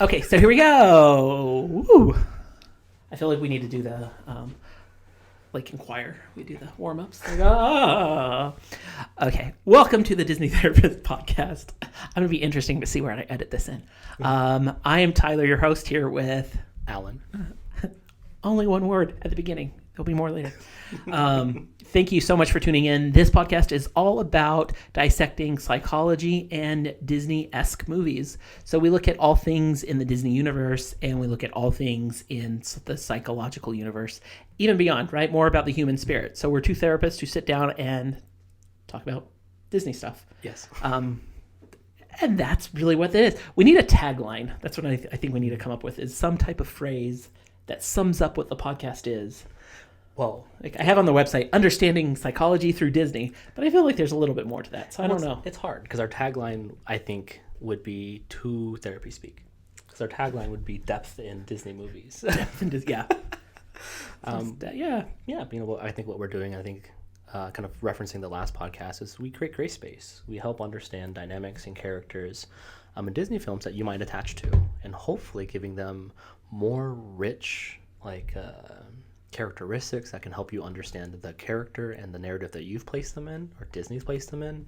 Okay, so here we go. Woo. I feel like we need to do the, like in choir, we do the warm-ups. Like, Okay, welcome to the Disney Therapist Podcast. I'm going to be interesting to see where I edit this in. I am Tyler, your host, here with... Alan. Only one word at the beginning. There'll be more later. Thank you so much for tuning in. This podcast is all about dissecting psychology and Disney-esque movies. So we look at all things in the Disney universe, and we look at all things in the psychological universe, even beyond, right? More about the human spirit. So we're two therapists who sit down and talk about Disney stuff. Yes. And that's really what it is. We need a tagline. That's what I think we need to come up with, is some type of phrase that sums up what the podcast is. Well, like I have on the website, Understanding Psychology Through Disney, but I feel like there's a little bit more to that, so I don't know. It's hard, because our tagline, I think, would be to therapy speak. Because our tagline would be depth in Disney movies. Depth in Disney, yeah. Yeah, I think what we're doing, kind of referencing the last podcast, is we create gray space. We help understand dynamics and characters in Disney films that you might attach to, and hopefully giving them more rich, characteristics that can help you understand the character and the narrative that you've placed them in, or Disney's placed them in,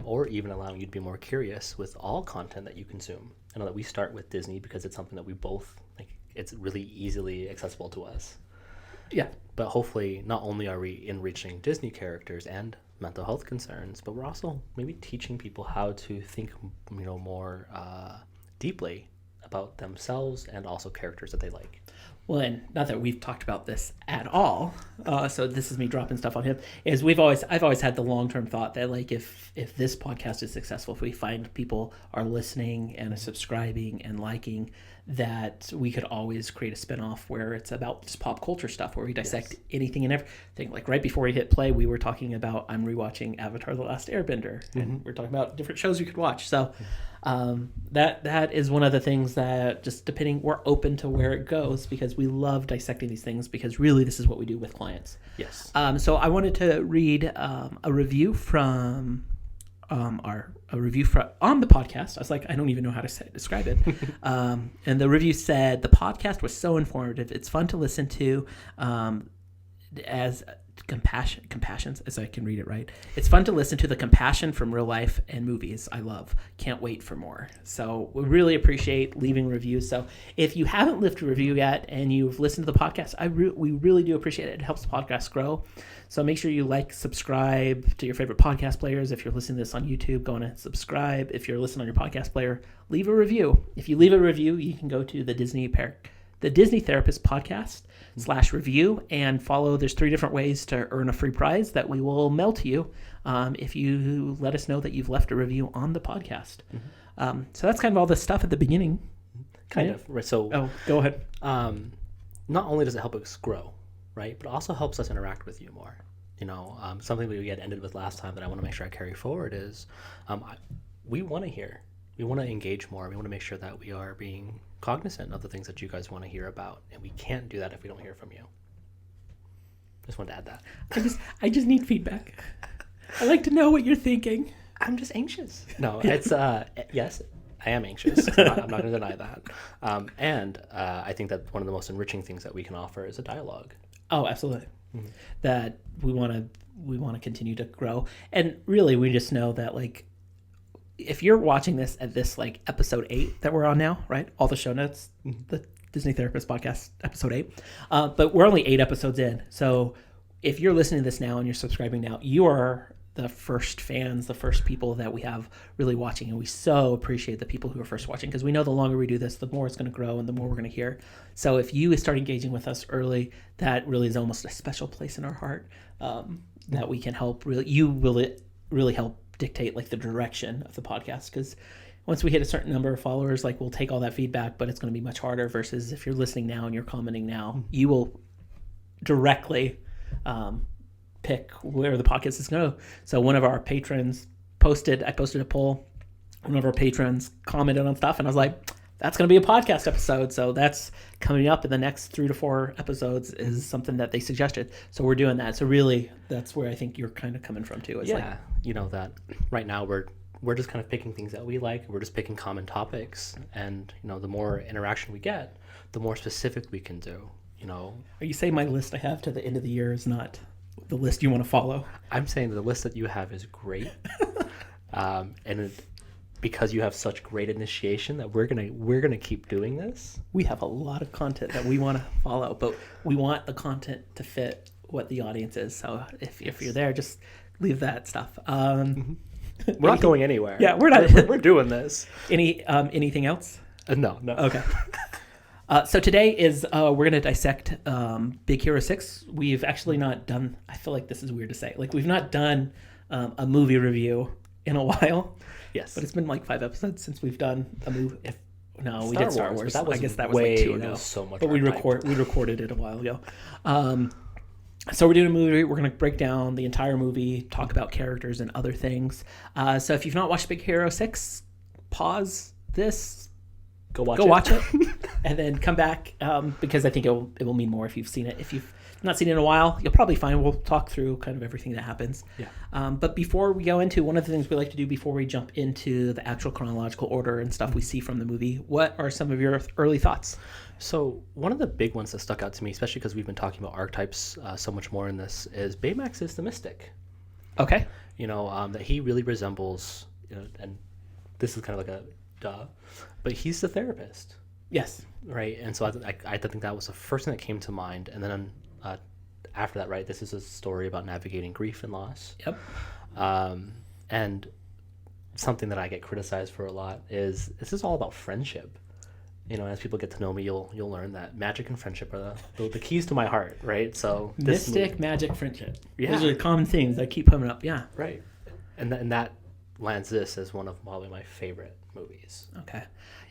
or even allowing you to be more curious with all content that you consume. I know that we start with Disney because it's something that we both like. It's really easily accessible to us. Yeah. But hopefully, not only are we enriching Disney characters and mental health concerns, but we're also maybe teaching people how to think, more deeply about themselves and also characters that they like. Well, and not that we've talked about this at all, so this is me dropping stuff on him, is I've always had the long-term thought that, like, if this podcast is successful, if we find people are listening and subscribing and liking, that we could always create a spinoff where it's about just pop culture stuff, where we dissect anything and everything. Like right before we hit play, we were talking about, I'm rewatching Avatar: The Last Airbender, and we're talking about different shows you could watch. So that is one of the things that, just depending, we're open to where it goes, because we love dissecting these things, because really this is what we do with clients. Yes. So I wanted to read a review from on the podcast. I was like, I don't even know how to describe it. And the review said, the podcast was so informative. It's fun to listen to, as compassions, as I can read it right. It's fun to listen to the compassion from real life and movies I love. Can't wait for more. So we really appreciate leaving reviews. So if you haven't left a review yet and you've listened to the podcast, we really do appreciate it. It helps the podcast grow. So make sure you subscribe to your favorite podcast players. If you're listening to this on YouTube, go on and subscribe. If you're listening on your podcast player, leave a review. If you leave a review, you can go to the Disney Therapist Podcast /review and follow. There's 3 different ways to earn a free prize that we will mail to you if you let us know that you've left a review on the podcast. So that's kind of all the stuff at the beginning. Kind of. Right. So go ahead. Not only does it help us grow, right, but also helps us interact with you more. Something we had ended with last time that I want to make sure I carry forward is we want to hear. We want to engage more. We want to make sure that we are being cognizant of the things that you guys want to hear about, and we can't do that if we don't hear from you. Just wanted to add that. I just need feedback. I like to know what you're thinking. I'm just anxious. No, it's yes, I am anxious. I'm not going to deny that. And I think that one of the most enriching things that we can offer is a dialogue. Oh, absolutely. Mm-hmm. That we want to continue to grow, and really, we just know that, like, if you're watching this at this, like, episode 8 that we're on now, right? All the show notes, the Disney Therapist Podcast, episode 8. But we're only 8 episodes in. So if you're listening to this now and you're subscribing now, you are the first fans, the first people that we have really watching. And we so appreciate the people who are first watching, because we know the longer we do this, the more it's going to grow and the more we're going to hear. So if you start engaging with us early, that really is almost a special place in our heart, that we can help. You will really help dictate, like, the direction of the podcast, because once we hit a certain number of followers, like, we'll take all that feedback, but it's going to be much harder, versus if you're listening now and you're commenting now, you will directly pick where the podcast is going to go. So one of our patrons I posted a poll, one of our patrons commented on stuff, and I was like, that's going to be a podcast episode. So that's coming up in the next 3 to 4 episodes, is something that they suggested. So we're doing that. So really, that's where I think you're kind of coming from too. That right now we're we're just kind of picking things that we like. We're just picking common topics, and the more interaction we get, the more specific we can do. Are you saying my list I have to the end of the year is not the list you want to follow? I'm saying the list that you have is great, because you have such great initiation that we're gonna keep doing this. We have a lot of content that we want to follow, but we want the content to fit what the audience is. So if you're there, just leave that stuff. We're not going anywhere. Yeah, we're not. We're doing this. Anything else? No. Okay. So today is we're going to dissect Big Hero 6. We've actually not done, I feel like this is weird to say, like we've not done a movie review in a while. Yes. But it's been like 5 episodes since we've done a movie. We Star did Star Wars, Wars. but that was I guess that was like 2 ago. That was so much. But we recorded it a while ago. So we're doing a movie. We're going to break down the entire movie, talk about characters and other things. So if you've not watched Big Hero 6, pause this. Go watch it. And then come back because I think it will mean more if you've seen it. If you've not seen it in a while, you'll probably find we'll talk through kind of everything that happens. Yeah. But before we go into one of the things we like to do before we jump into the actual chronological order and stuff we see from the movie, what are some of your early thoughts? So one of the big ones that stuck out to me, especially because we've been talking about archetypes so much more in this, is Baymax is the mystic. Okay. That he really resembles, and this is kind of like a duh, but he's the therapist. Yes. Right. And so I think that was the first thing that came to mind. And then after that, right, this is a story about navigating grief and loss. Yep. And something that I get criticized for a lot is this is all about friendship. As people get to know me, you'll learn that magic and friendship are the keys to my heart, right? So mystic, magic, friendship. Yeah. Those are the common themes that keep coming up. Yeah. Right. And that lands this as one of probably my favorite movies. Okay.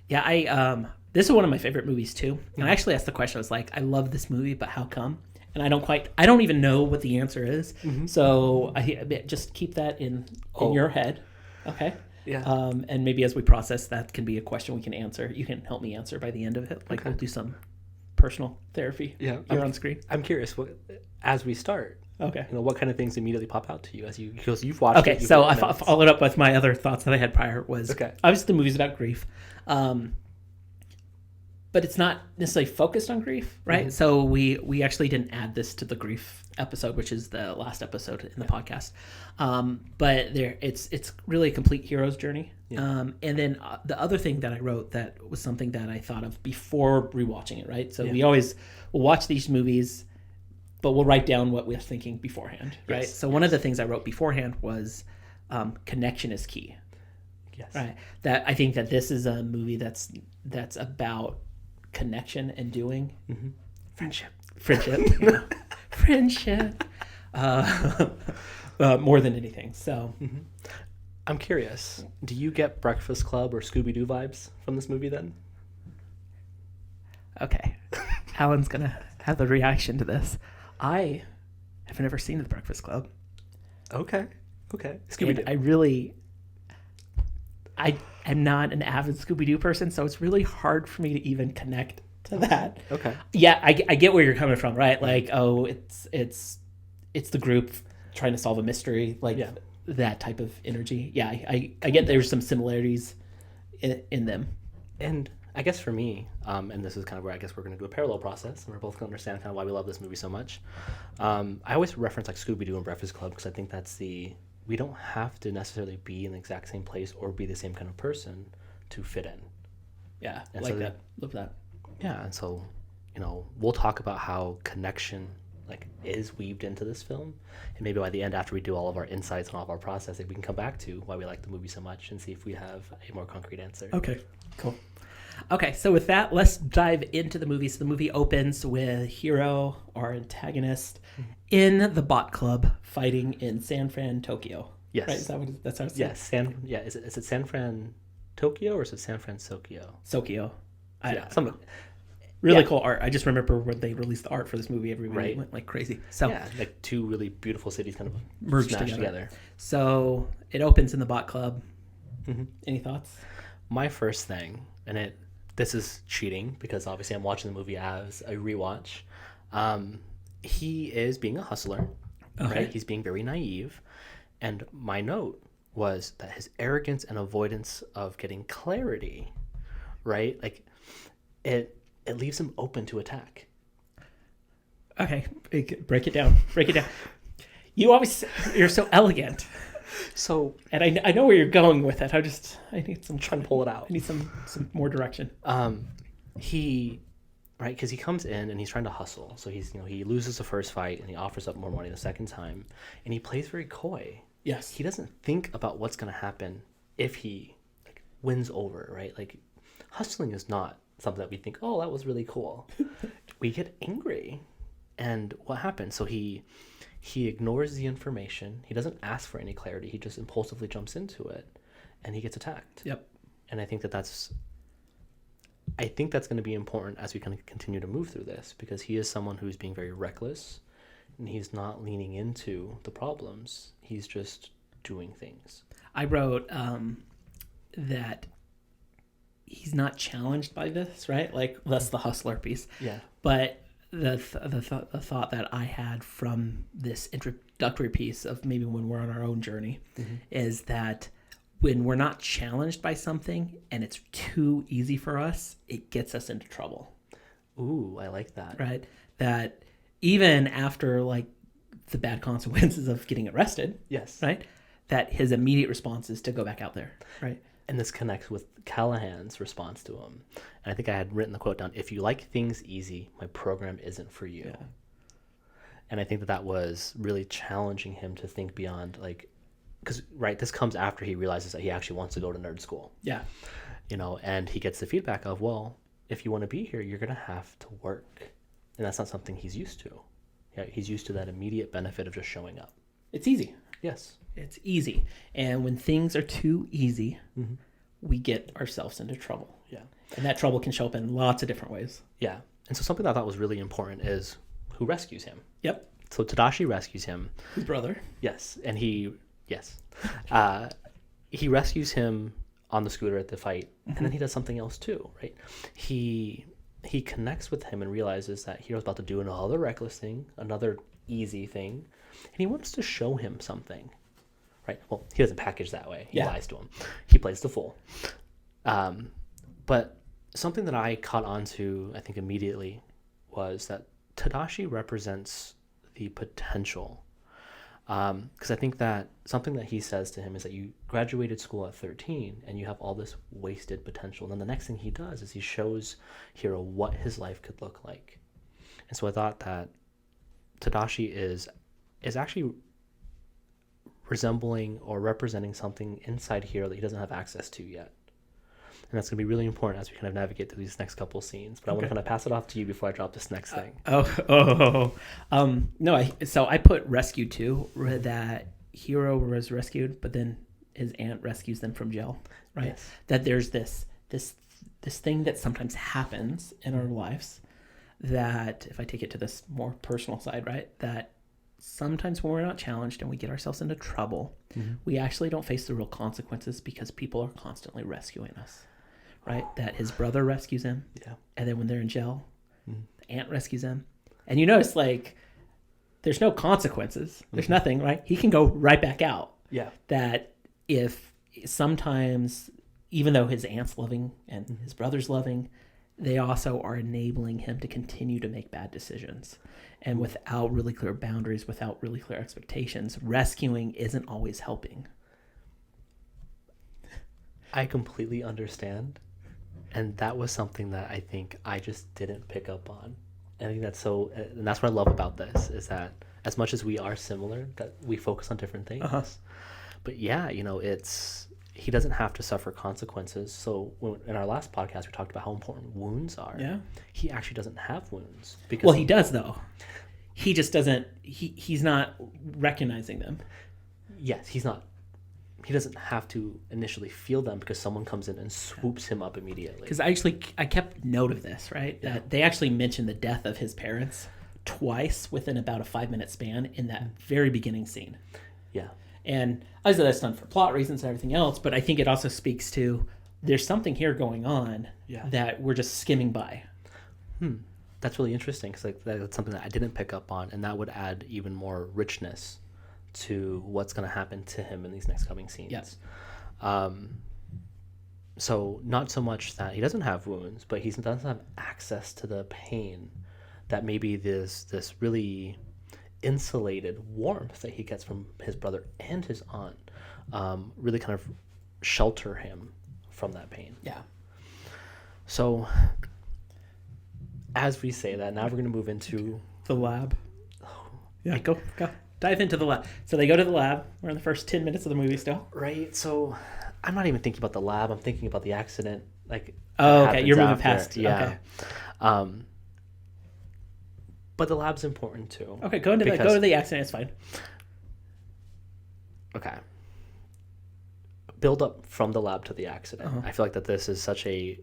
Yeah, this is one of my favorite movies too. And I actually asked the question, I was like, I love this movie, but how come? And I don't even know what the answer is. Mm-hmm. So I just keep that in your head. Okay. Yeah. And maybe as we process, that can be a question we can answer. You can help me answer by the end of it. Like we'll do some personal therapy here on screen. I'm curious, as we start, okay, what kind of things immediately pop out to you because you've watched it. Okay, so I followed up with my other thoughts that I had prior was, obviously the movie's about grief. But it's not necessarily focused on grief, right? Mm-hmm. So we actually didn't add this to the grief episode, which is the last episode in the podcast. But it's really a complete hero's journey. Yeah. And then the other thing that I wrote that was something that I thought of before rewatching it, right? So we'll watch these movies, but we'll write down what we're thinking beforehand, right? Yes. So one of the things I wrote beforehand was connection is key. Yes. Right. That I think that this is a movie that's about connection and doing. Mm-hmm. Friendship. Friendship. More than anything. So mm-hmm. I'm curious, do you get Breakfast Club or Scooby-Doo vibes from this movie then? Okay. Alan's going to have the reaction to this. I have never seen The Breakfast Club. Okay. Scooby-Doo. I'm not an avid Scooby-Doo person, so it's really hard for me to even connect to that. Okay. Yeah, I get where you're coming from, right? Like, it's the group trying to solve a mystery, like that type of energy. Yeah, I get there's some similarities in them. And I guess for me, and this is kind of where I guess we're going to do a parallel process, and we're both going to understand kind of why we love this movie so much. I always reference like Scooby-Doo and Breakfast Club because I think that's we don't have to necessarily be in the exact same place or be the same kind of person to fit in. Yeah, and like that. Love that. Yeah, and so, we'll talk about how connection is weaved into this film, and maybe by the end, after we do all of our insights and all of our processing, we can come back to why we like the movie so much and see if we have a more concrete answer. Okay, cool. Okay, so with that, let's dive into the movie. So the movie opens with Hiro, our antagonist, in the bot club fighting in San Fran, Tokyo. Yes. Right? Is that what that's how it's said? Yes. Is it San Fran, Tokyo, or is it San Francisco? Sokyo. Really cool art. I just remember when they released the art for this movie, everybody went like crazy. So like two really beautiful cities kind of merged together. So it opens in the bot club. Mm-hmm. Any thoughts? My first thing, and this is cheating because obviously I'm watching the movie as a rewatch. He is being a hustler, right? He's being very naive. And my note was that his arrogance and avoidance of getting clarity, right? Like it leaves him open to attack. Okay, break it down. Break it down. You're so elegant. So, and I know where you're going with it. I need some trying to pull it out. I need some more direction. Right, because he comes in and he's trying to hustle. So he loses the first fight and he offers up more money the second time, and he plays very coy. Yes, he doesn't think about what's going to happen if he wins over. Right, like hustling is not something that we think, oh, that was really cool. We get angry, and what happens? So he ignores the information. He doesn't ask for any clarity. He just impulsively jumps into it, and he gets attacked. Yep. And I think that's going to be important as we kind of continue to move through this, because he is someone who's being very reckless, and he's not leaning into the problems. He's just doing things. I wrote that he's not challenged by this, right? Like that's the hustler piece. Yeah. But the thought that I had from this introductory piece of maybe when we're on our own journey is that when we're not challenged by something and it's too easy for us, it gets us into trouble. Ooh, I like that. Right? That even after like the bad consequences of getting arrested, yes, right? That his immediate response is to go back out there, right? And this connects with Callahan's response to him. And I think I had written the quote down, "If you like things easy, my program isn't for you." Yeah. And I think that was really challenging him to think beyond, like, because, right, this comes after he realizes that he actually wants to go to nerd school. Yeah. And he gets the feedback of, well, if you want to be here, you're going to have to work. And that's not something he's used to. Yeah, he's used to that immediate benefit of just showing up. It's easy. Yes. It's easy. And when things are too easy, we get ourselves into trouble. Yeah. And that trouble can show up in lots of different ways. Yeah. And so something that I thought was really important is who rescues him. Yep. So Tadashi rescues him. His brother. Yes. And he rescues him on the scooter at the fight. And then he does something else too, right? He connects with him and realizes that Hiro's about to do another reckless thing, another easy thing. And he wants to show him something, right? Well, he doesn't package that way. He lies to him. He plays the fool. But something that I caught on to, I think, immediately was that Tadashi represents the potential. Because I think that something that he says to him is that you graduated school at 13 and you have all this wasted potential. And then the next thing he does is he shows Hiro what his life could look like. And so I thought that Tadashi is actually resembling or representing something inside Hiro that he doesn't have access to yet. And that's going to be really important as we kind of navigate through these next couple scenes. But I want to kind of pass it off to you before I drop this next thing. So I put rescue too, that Hiro was rescued, but then his aunt rescues them from jail, right? Yes. That there's this thing that sometimes happens in our lives that, if I take it to this more personal side, right, that sometimes when we're not challenged and we get ourselves into trouble, we actually don't face the real consequences because people are constantly rescuing us, right? That his brother rescues him, and then when they're in jail, the aunt rescues him. And you notice, like, there's no consequences. There's nothing, right? He can go right back out. Yeah. That if sometimes, even though his aunt's loving and his brother's loving, they also are enabling him to continue to make bad decisions. And without really clear boundaries, without really clear expectations, rescuing isn't always helping. I completely understand. And that was something that I think I just didn't pick up on. And I think that's and that's what I love about this, is that as much as we are similar, that we focus on different things. But yeah, he doesn't have to suffer consequences. So in our last podcast, we talked about how important wounds are. Yeah. He actually doesn't have wounds. Well, he does, though. He just doesn't, he's not recognizing them. Yes, he's not. He doesn't have to initially feel them because someone comes in and swoops him up immediately. Because I kept note of this, right? Yeah. That they actually mentioned the death of his parents twice within about a 5-minute span in that very beginning scene. Yeah. And obviously that's done for plot reasons and everything else, but I think it also speaks to there's something here going on that we're just skimming by. That's really interesting, because that's something that I didn't pick up on, and that would add even more richness to what's going to happen to him in these next coming scenes. Yes. So not so much that he doesn't have wounds, but he doesn't have access to the pain that maybe this really insulated warmth that he gets from his brother and his aunt really kind of shelter him from that pain. Yeah. So as we say that, now we're going to move into the lab. Yeah, go dive into the lab. So they go to the lab. We're in the first 10 minutes of the movie still. Right. So I'm not even thinking about the lab. I'm thinking about the accident. Like, oh, okay. You're moving past. Yeah. Okay. But the lab's important too. Okay, go to the accident. It's fine. Okay. Build up from the lab to the accident. Uh-huh. I feel like that this was actually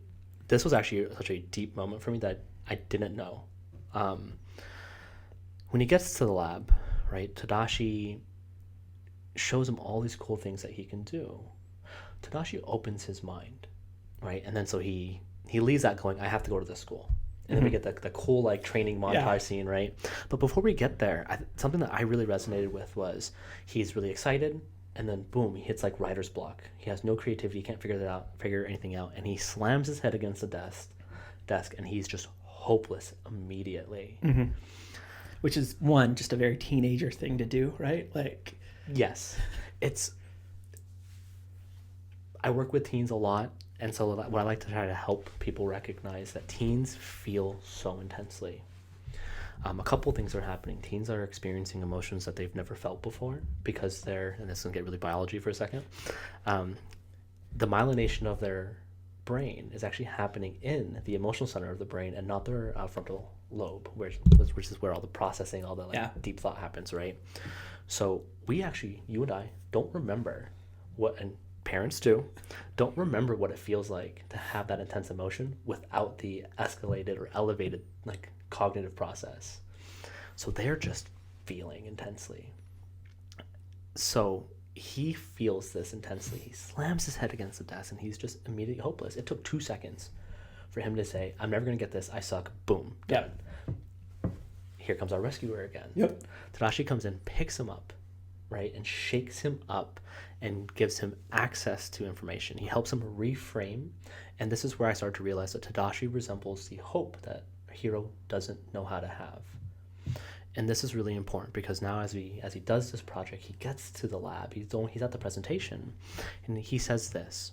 such a deep moment for me that I didn't know. When he gets to the lab, right, Tadashi shows him all these cool things that he can do. Tadashi opens his mind, right? And then so he leaves that going, I have to go to this school. And then we get the cool like training montage scene, right? But before we get there, something that I really resonated with was he's really excited, and then boom, he hits like writer's block. He has no creativity, he can't figure anything out, and he slams his head against the desk, and he's just hopeless immediately. Mm-hmm. Which is just a very teenager thing to do, right? Like, yes, I work with teens a lot. And so what I like to try to help people recognize that teens feel so intensely. A couple things are happening. Teens are experiencing emotions that they've never felt before because and this is going to get really biology for a second, the myelination of their brain is actually happening in the emotional center of the brain and not their frontal lobe, which is where all the processing, all the deep thought happens, right? So you and I don't remember and parents don't remember what it feels like to have that intense emotion without the escalated or elevated like cognitive process. So they're just feeling intensely. So he feels this intensely. He slams his head against the desk and he's just immediately hopeless. It took 2 seconds for him to say, I'm never going to get this. I suck. Boom. Done. Yep. Here comes our rescuer again. Yep. Tadashi comes in, picks him up, right, and shakes him up and gives him access to information. He helps him reframe, and this is where I started to realize that Tadashi resembles the hope that a hero doesn't know how to have. And this is really important because now as he does this project, he gets to the lab, he's at the presentation, and he says this,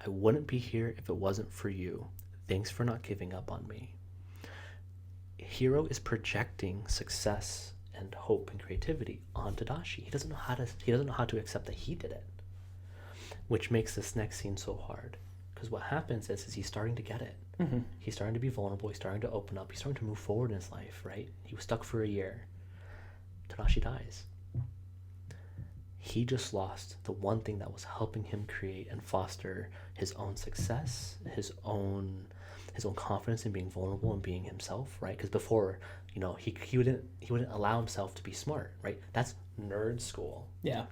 I wouldn't be here if it wasn't for you. Thanks for not giving up on me. Hiro is projecting success and hope and creativity on Tadashi. He doesn't know how to accept that he did it, which makes this next scene so hard. Because what happens is he's starting to get it. Mm-hmm. He's starting to be vulnerable. He's starting to open up. He's starting to move forward in his life, right? He was stuck for a year. Tadashi dies. He just lost the one thing that was helping him create and foster his own success, his own confidence in being vulnerable and being himself, right? Because before, he wouldn't allow himself to be smart, right? That's nerd school. Yeah.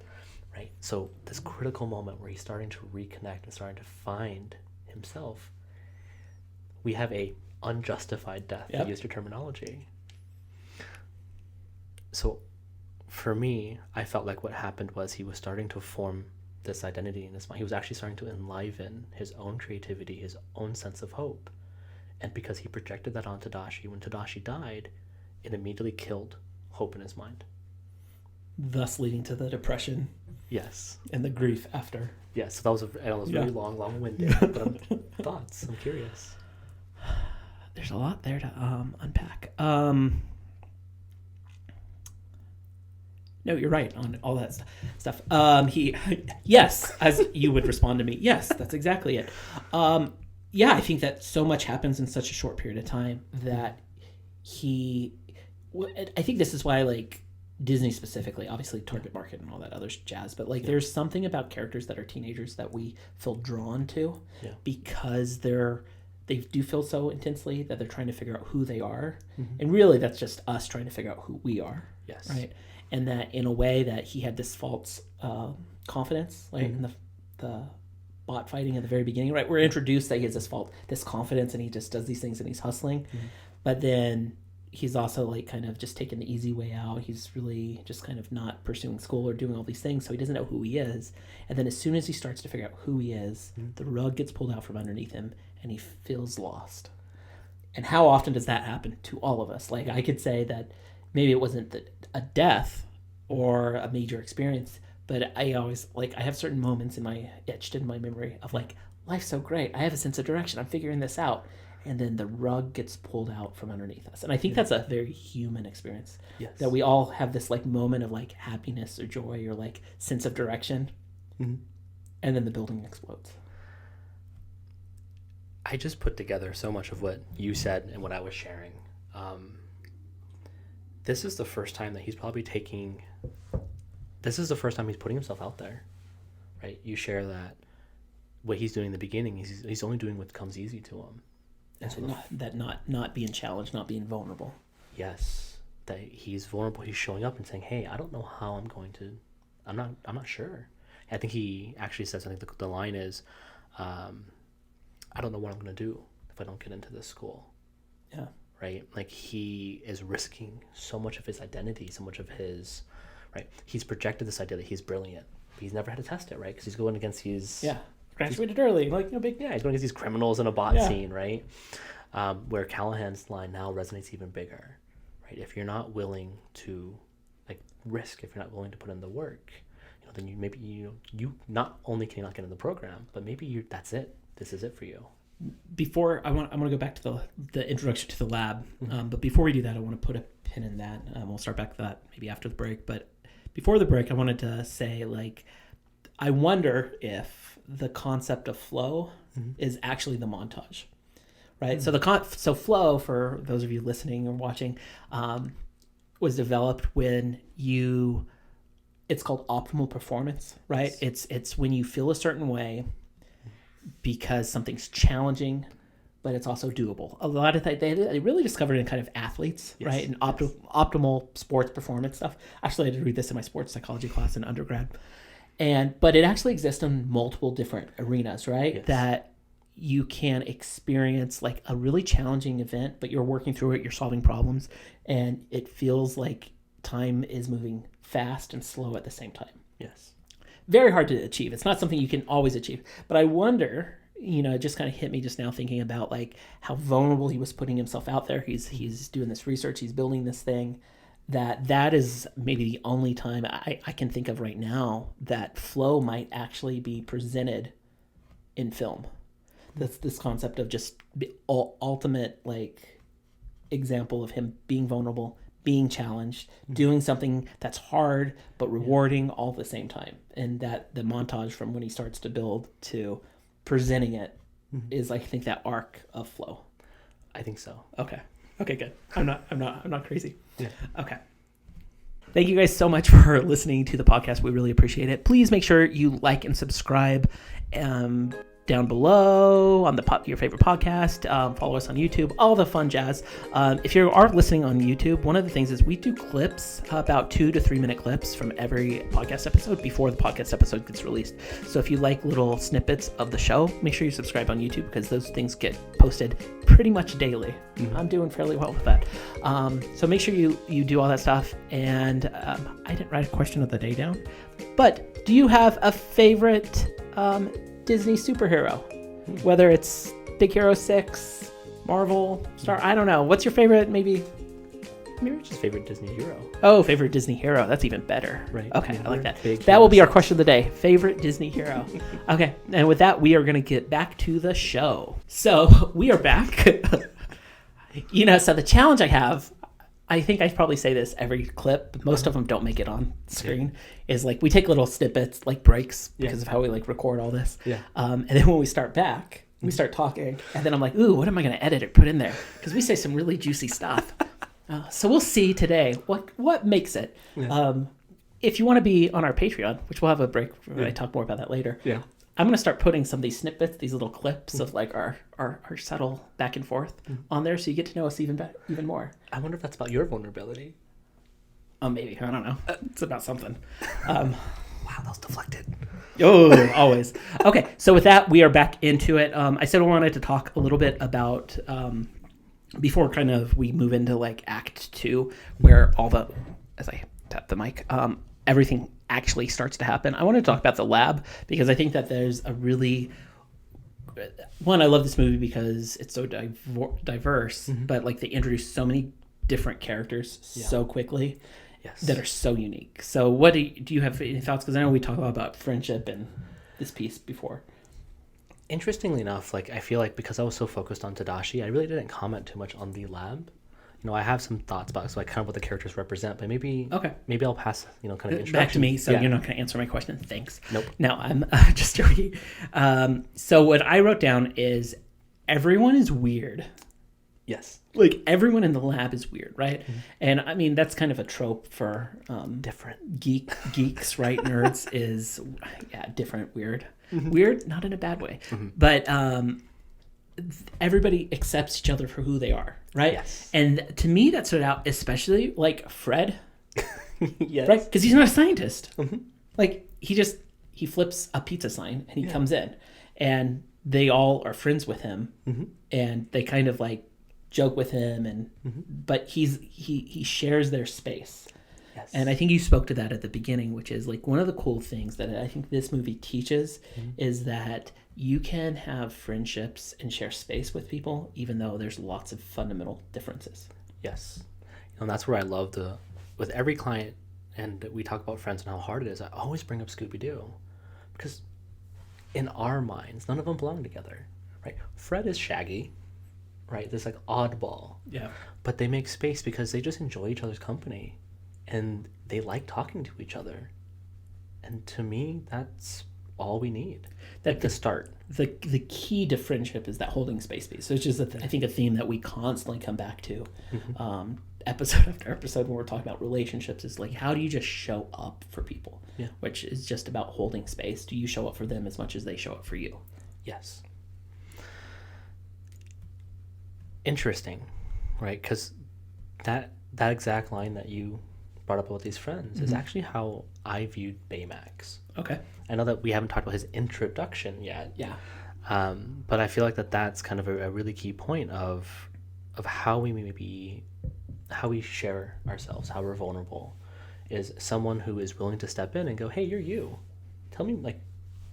Right? So this critical moment where he's starting to reconnect and starting to find himself, we have a unjustified death, to use your terminology. So for me, I felt like what happened was he was starting to form this identity in his mind. He was actually starting to enliven his own creativity, his own sense of hope. And because he projected that on Tadashi, when Tadashi died, it immediately killed hope in his mind. Thus leading to the depression. Yes. And the grief after. Yes, so that was really long-winded. But thoughts, I'm curious. There's a lot there to unpack. No, you're right on all that stuff. Yes, as you would respond to me. Yes, that's exactly it. I think that so much happens in such a short period of time that I think this is why, like, Disney specifically, obviously target market and all that other jazz, but there's something about characters that are teenagers that we feel drawn to because they do feel so intensely that they're trying to figure out who they are. Mm-hmm. And really that's just us trying to figure out who we are. Yes. Right. And that in a way that he had this false confidence, right? Mm-hmm. In the bot fighting at the very beginning, right? We're introduced that he has this confidence and he just does these things and he's hustling. Mm-hmm. But then he's also like kind of just taking the easy way out. He's really just kind of not pursuing school or doing all these things, so he doesn't know who he is. And then as soon as he starts to figure out who he is, the rug gets pulled out from underneath him and he feels lost. And how often does that happen to all of us? Like, I could say that maybe it wasn't a death or a major experience, but I always, like, I have certain moments etched in my memory of like, life's so great. I have a sense of direction. I'm figuring this out. And then the rug gets pulled out from underneath us. And I think that's a very human experience. Yes. That we all have this like moment of like happiness or joy or like sense of direction. And then the building explodes. I just put together so much of what you said and what I was sharing. This is the first time that he's probably putting himself out there, right? You share that what he's doing in the beginning, he's only doing what comes easy to him. And so not being challenged, not being vulnerable. Yes, that he's vulnerable. He's showing up and saying, "Hey, I don't know how I'm going to. I'm not sure." I think he actually says, I think the line is, "I don't know what I'm going to do if I don't get into this school." Yeah. Right. Like, he is risking so much of his identity, so much of his. Right. He's projected this idea that he's brilliant. But he's never had to test it, right? Because he's going against his. Yeah. Graduated early, like no big. Yeah, he's going against these criminals in a bot scene, right? Where Callahan's line now resonates even bigger, right? If you're not willing to like risk, if you're not willing to put in the work, then you not only can you not get in the program, but maybe that's it. This is it for you. Before I want to go back to the introduction to the lab, but before we do that, I want to put a pin in that. We'll start back to that maybe after the break. But before the break, I wanted to say, like, I wonder if the concept of flow is actually the montage, right? So flow, for those of you listening or watching, was developed when it's called optimal performance, right? Yes. It's when you feel a certain way because something's challenging, but it's also doable. A lot of they really discovered in kind of athletes, yes. right? And optimal sports performance stuff. Actually, I did read this in my sports psychology class in undergrad. But it actually exists in multiple different arenas, right? Yes. That you can experience like a really challenging event, but you're working through it, you're solving problems, and it feels like time is moving fast and slow at the same time. Yes. Very hard to achieve. It's not something you can always achieve. But I wonder, it just kind of hit me just now thinking about like how vulnerable he was putting himself out there. He's doing this research, he's building this thing. That is maybe the only time I can think of right now that flow might actually be presented in film. That's this concept of just the ultimate like example of him being vulnerable, being challenged, doing something that's hard but rewarding all at the same time. And that the montage from when he starts to build to presenting it is, I think, that arc of flow. I think so. Okay, good. I'm not crazy. Yeah. Okay. Thank you guys so much for listening to the podcast. We really appreciate it. Please make sure you like and subscribe down below on your favorite podcast. Follow us on YouTube, all the fun jazz. If you are listening on YouTube, one of the things is we do clips, about 2 to 3 minute clips from every podcast episode before the podcast episode gets released. So if you like little snippets of the show, make sure you subscribe on YouTube because those things get posted pretty much daily. I'm doing fairly well with that. So make sure you do all that stuff. And I didn't write a question of the day down, but do you have a favorite Disney superhero, whether it's Big Hero 6, Marvel, Star, I don't know. What's your favorite, maybe just favorite Disney hero? Oh, favorite Disney hero. That's even better. Right. Okay, I like that. Big That will be Hero our question of the day. Favorite Disney hero. Okay, and with that, we are going to get back to the show. So we are back. So the challenge I have, I think I probably say this every clip, but most of them don't make it on screen, is like we take little snippets, like breaks, because of how we like record all this. Yeah. And then when we start back, we start talking, and then I'm like, ooh, what am I going to edit or put in there? Because we say some really juicy stuff. So we'll see today what makes it. Yeah. If you want to be on our Patreon, which we'll have a break, I talk more about that later. Yeah. I'm going to start putting some of these snippets, these little clips of like our subtle back and forth on there, so you get to know us even more. I wonder if that's about your vulnerability. Oh, maybe. I don't know. It's about something. Wow, that was deflected. Oh, always. Okay, so with that, we are back into it. I said I wanted to talk a little bit about before kind of we move into like Act 2, where all the, as I tap the mic, everything actually starts to happen. I want to talk about the lab because I think that there's a really, one, I love this movie because it's so diverse, but like they introduce so many different characters so quickly that are so unique. So what do you have any thoughts? Because I know we talked a lot about friendship in this piece before. Interestingly enough, like I feel like because I was so focused on Tadashi, I really didn't comment too much on the lab. I have some thoughts about so like kind of what the characters represent, but maybe I'll pass kind of introduction back to me. So you're not going to answer my question. Thanks. Nope. No, I'm just joking. So what I wrote down is everyone is weird. Yes. Like everyone in the lab is weird, right? And I mean that's kind of a trope for Different geeks, right? Nerds is different, weird, weird, not in a bad way, but everybody accepts each other for who they are, right? Yes. And to me that stood out, especially like Fred, yes, right? Because he's not a scientist. Like he flips a pizza sign and he comes in, and they all are friends with him, and they kind of like joke with him, and but he shares their space. Yes. And I think you spoke to that at the beginning, which is like one of the cool things that I think this movie teaches is that you can have friendships and share space with people even though there's lots of fundamental differences. Yes. And that's where I love with every client, and we talk about friends and how hard it is, I always bring up Scooby-Doo because in our minds none of them belong together, right? Fred is Shaggy, right? This like oddball. Yeah. But they make space because they just enjoy each other's company and they like talking to each other. And to me, that's all we need. That to start. The key to friendship is that holding space piece. So it's just I think a theme that we constantly come back to, episode after episode when we're talking about relationships is like how do you just show up for people? Yeah. Which is just about holding space. Do you show up for them as much as they show up for you? Yes. Interesting, right? Because that exact line that you brought up about these friends is actually how I viewed Baymax. Okay. I know that we haven't talked about his introduction yet. Yeah. But I feel like that's kind of a really key point of how we share ourselves, how we're vulnerable, is someone who is willing to step in and go, hey, you're you. Tell me, like,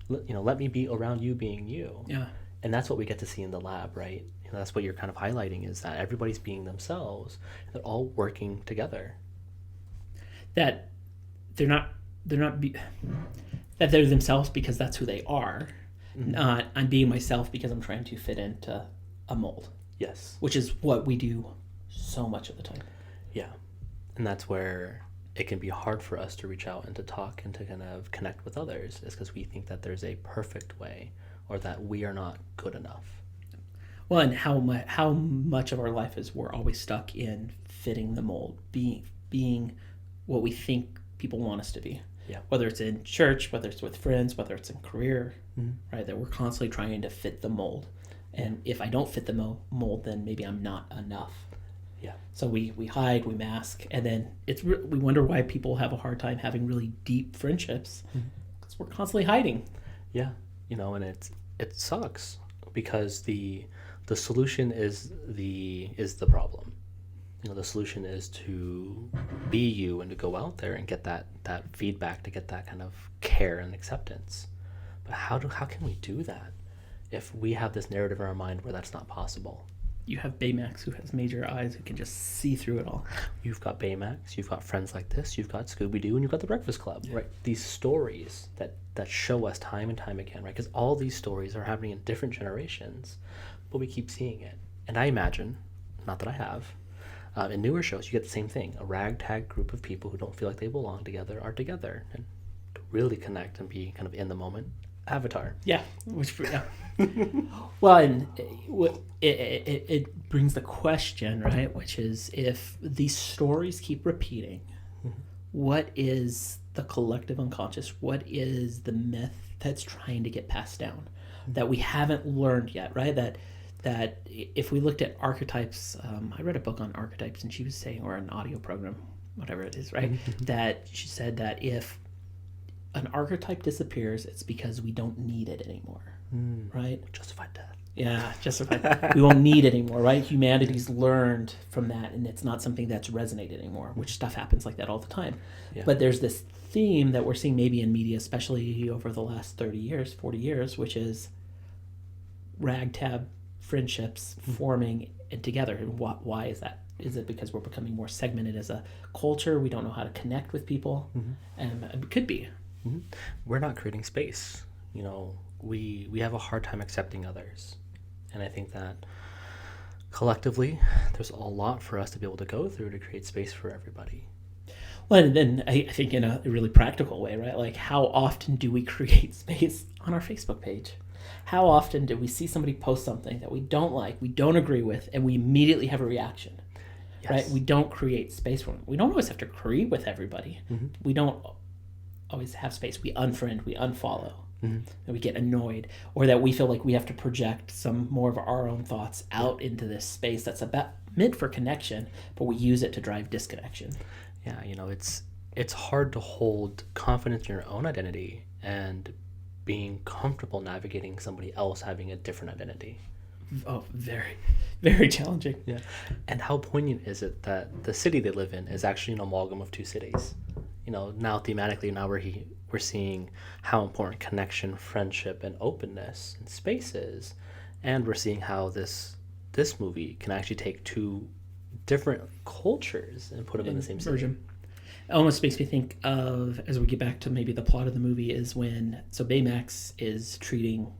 let me be around you being you. Yeah. And that's what we get to see in the lab, right? That's what you're kind of highlighting is that everybody's being themselves. They're all working together. That that they're themselves because that's who they are. Not I'm being myself because I'm trying to fit into a mold. Yes. Which is what we do so much of the time. Yeah. And that's where it can be hard for us to reach out and to talk and to kind of connect with others is because we think that there's a perfect way or that we are not good enough. Well, and how much of our life is we're always stuck in fitting the mold, being what we think people want us to be. Yeah. Whether it's in church, whether it's with friends, whether it's in career, right? That we're constantly trying to fit the mold. And if I don't fit the mold, then maybe I'm not enough. Yeah. So we hide, we mask, and then we wonder why people have a hard time having really deep friendships because we're constantly hiding. Yeah. And it sucks because the solution is the problem. The solution is to be you and to go out there and get that feedback, to get that kind of care and acceptance. But how can we do that if we have this narrative in our mind where that's not possible? You have Baymax who has major eyes who can just see through it all. You've got Baymax, you've got friends like this, you've got Scooby-Doo, and you've got The Breakfast Club, right? These stories that show us time and time again, right? Because all these stories are happening in different generations, but we keep seeing it. And I imagine, not that I have, in newer shows, you get the same thing. A ragtag group of people who don't feel like they belong together are together and to really connect and be kind of in the moment. Avatar. Yeah. Well, and it brings the question, right? Which is if these stories keep repeating, what is the collective unconscious? What is the myth that's trying to get passed down that we haven't learned yet, right? That if we looked at archetypes, I read a book on archetypes and she was saying, or an audio program, whatever it is, right? That she said that if an archetype disappears, it's because we don't need it anymore. right? Justified death. Yeah, justified. We won't need it anymore, right? Humanity's learned from that, and it's not something that's resonated anymore, which stuff happens like that all the time. Yeah. But there's this theme that we're seeing maybe in media, especially over the last 30 years, 40 years, which is ragtag friendships forming and together. And why is that? Is it because we're becoming more segmented as a culture? We don't know how to connect with people? And it could be. We're not creating space. You know, we have a hard time accepting others. And I think that collectively, there's a lot for us to be able to go through to create space for everybody. Well, and then I think in a really practical way, right? Like, how often do we create space on our Facebook page? How often do we see somebody post something that we don't like, we don't agree with, and we immediately have a reaction, right? We don't create space for them. We don't always have to agree with everybody. We don't always have space. We unfriend, we unfollow, and we get annoyed, or that we feel like we have to project some more of our own thoughts out into this space that's meant for connection, but we use it to drive disconnection. Yeah, you know, it's hard to hold confidence in your own identity and being comfortable navigating somebody else having a different identity. Oh, very, very challenging. Yeah. And how poignant is it that the city they live in is actually an amalgam of two cities? You know, now thematically, now we're seeing how important connection, friendship, and openness and space is. And we're seeing how this movie can actually take two different cultures and put them in the same city. It almost makes me think of, as we get back to maybe the plot of the movie, is when, so Baymax is treating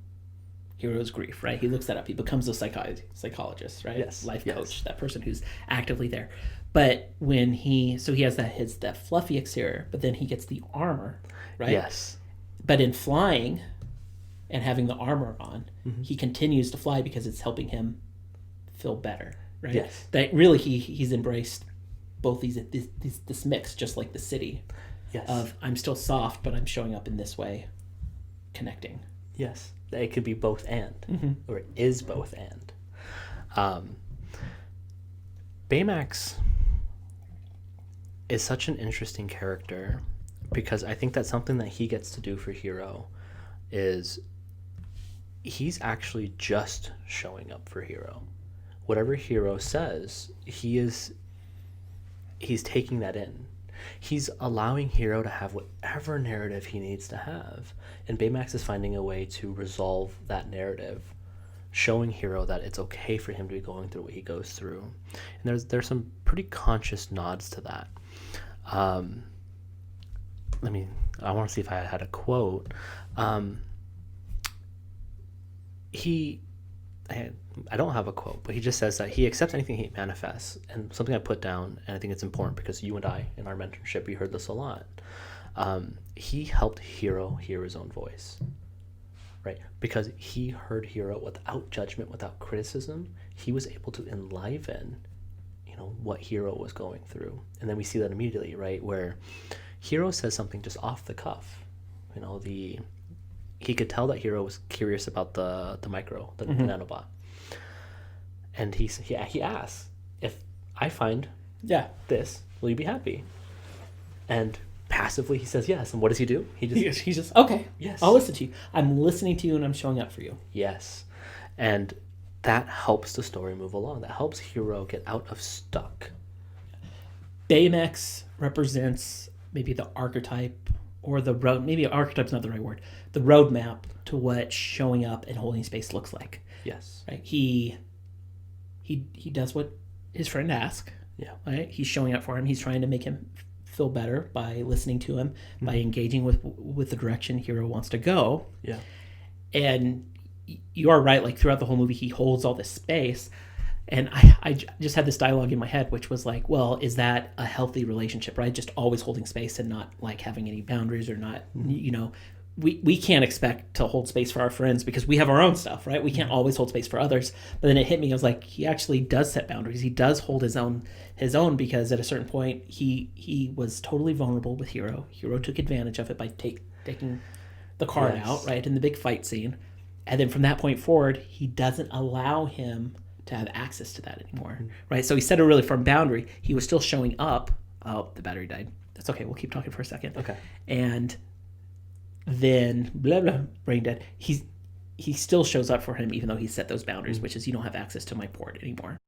Hero's grief, right? He looks that up. He becomes a psychologist, right? Yes. Life coach, that person who's actively there. But when he has that fluffy exterior, but then he gets the armor, right? Yes. But in flying and having the armor on, he continues to fly because it's helping him feel better, right? Yes. That really he's embraced both this mix, just like the city. Yes. Of I'm still soft, but I'm showing up in this way, connecting. Yes. It could be both and, or it is both and. Baymax is such an interesting character because I think that something that he gets to do for Hero is he's actually just showing up for Hero. Whatever Hero says, he's taking that in. He's allowing Hero to have whatever narrative he needs to have. And Baymax is finding a way to resolve that narrative, showing Hero that it's okay for him to be going through what he goes through. And there's some pretty conscious nods to that. I want to see if I had a quote. I don't have a quote, but he just says that he accepts anything he manifests. And something I put down, and I think it's important because you and I, in our mentorship, we heard this a lot. He helped Hero hear his own voice, right? Because he heard Hero without judgment, without criticism. He was able to enliven, what Hero was going through. And then we see that immediately, right? Where Hero says something just off the cuff. He could tell that Hero was curious about the nanobot. And he asks, if I find this, will you be happy? And passively he says yes. And what does he do? He's just okay. Yes. I'll listen to you. I'm listening to you and I'm showing up for you. Yes. And that helps the story move along. That helps Hero get out of stuck. Baymax represents maybe the archetype or the road. Maybe archetype's not the right word. The roadmap to what showing up and holding space looks like. Yes. Right. He does what his friend asks. Yeah. Right. He's showing up for him. He's trying to make him feel better by listening to him, by engaging with the direction Hero wants to go. Yeah. And you are right. Like throughout the whole movie, he holds all this space. And I just had this dialogue in my head, which was like, well, is that a healthy relationship, right? Just always holding space and not like having any boundaries or not, we can't expect to hold space for our friends because we have our own stuff, right? We can't always hold space for others. But then it hit me. I was like, he actually does set boundaries. He does hold his own because at a certain point he was totally vulnerable with Hero. Hero took advantage of it by taking the card out, right, in the big fight scene. And then from that point forward, he doesn't allow him to have access to that anymore, right? So he set a really firm boundary. He was still showing up. Oh, the battery died. That's okay. We'll keep talking for a second. Okay. And then brain dead. he still shows up for him even though he set those boundaries, which is you don't have access to my port anymore.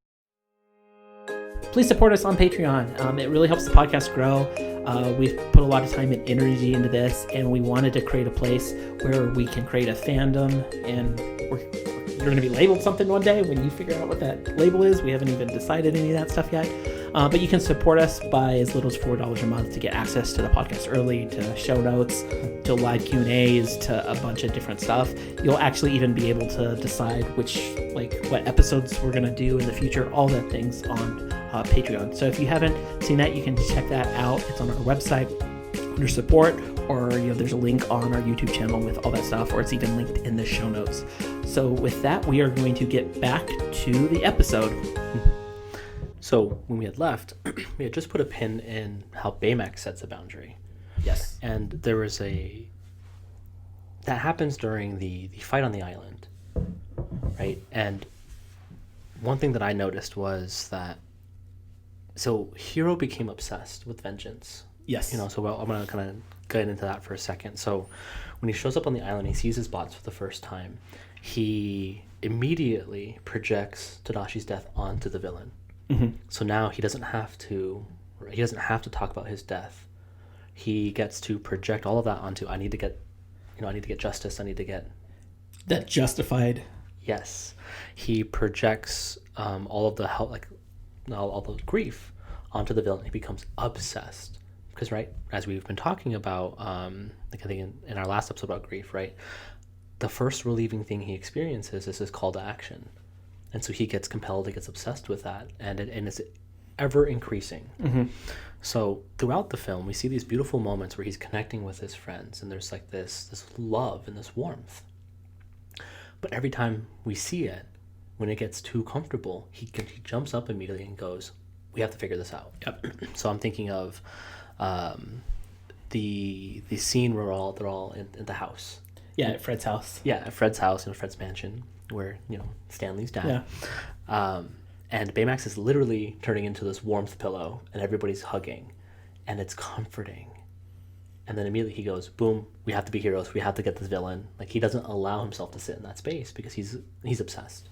Please support us on Patreon. It really helps the podcast grow. We've put a lot of time and energy into this, and we wanted to create a place where we can create a fandom, and you're going to be labeled something one day when you figure out what that label is. We haven't even decided any of that stuff yet. But you can support us by as little as $4 a month to get access to the podcast early, to show notes, to live Q&As, to a bunch of different stuff. You'll actually even be able to decide what episodes we're going to do in the future, all the things on Patreon. So if you haven't seen that, you can check that out. It's on our website under support, or there's a link on our YouTube channel with all that stuff, or it's even linked in the show notes. So with that, we are going to get back to the episode. So when we had left, we had just put a pin in how Baymax sets a boundary. Yes. And there was that happens during the fight on the island, right? And one thing that I noticed was that, so Hero became obsessed with vengeance. Yes. So I'm going to kind of get into that for a second. So when he shows up on the island, he sees his bots for the first time. He immediately projects Tadashi's death onto the villain. Mm-hmm. So now he doesn't have to talk about his death. He gets to project all of that onto, I need to get justice. I need to get that justified. Yes. He projects all of the help, all the grief onto the villain. He becomes obsessed because, right, as we've been talking about, I think in our last episode about grief, right, the first relieving thing he experiences is his call to action. And so he gets compelled, he gets obsessed with that, and it's ever increasing. Mm-hmm. So throughout the film, we see these beautiful moments where he's connecting with his friends, and there's like this love and this warmth. But every time we see it, when it gets too comfortable, he jumps up immediately and goes, "We have to figure this out." Yep. So I'm thinking of the scene where they're all in the house. Yeah, at Fred's house. Yeah, at Fred's house, Fred's mansion, where Stanley's dad. Yeah. And Baymax is literally turning into this warmth pillow, and everybody's hugging, and it's comforting. And then immediately he goes, boom, we have to be heroes. We have to get this villain. Like, he doesn't allow himself to sit in that space because he's obsessed.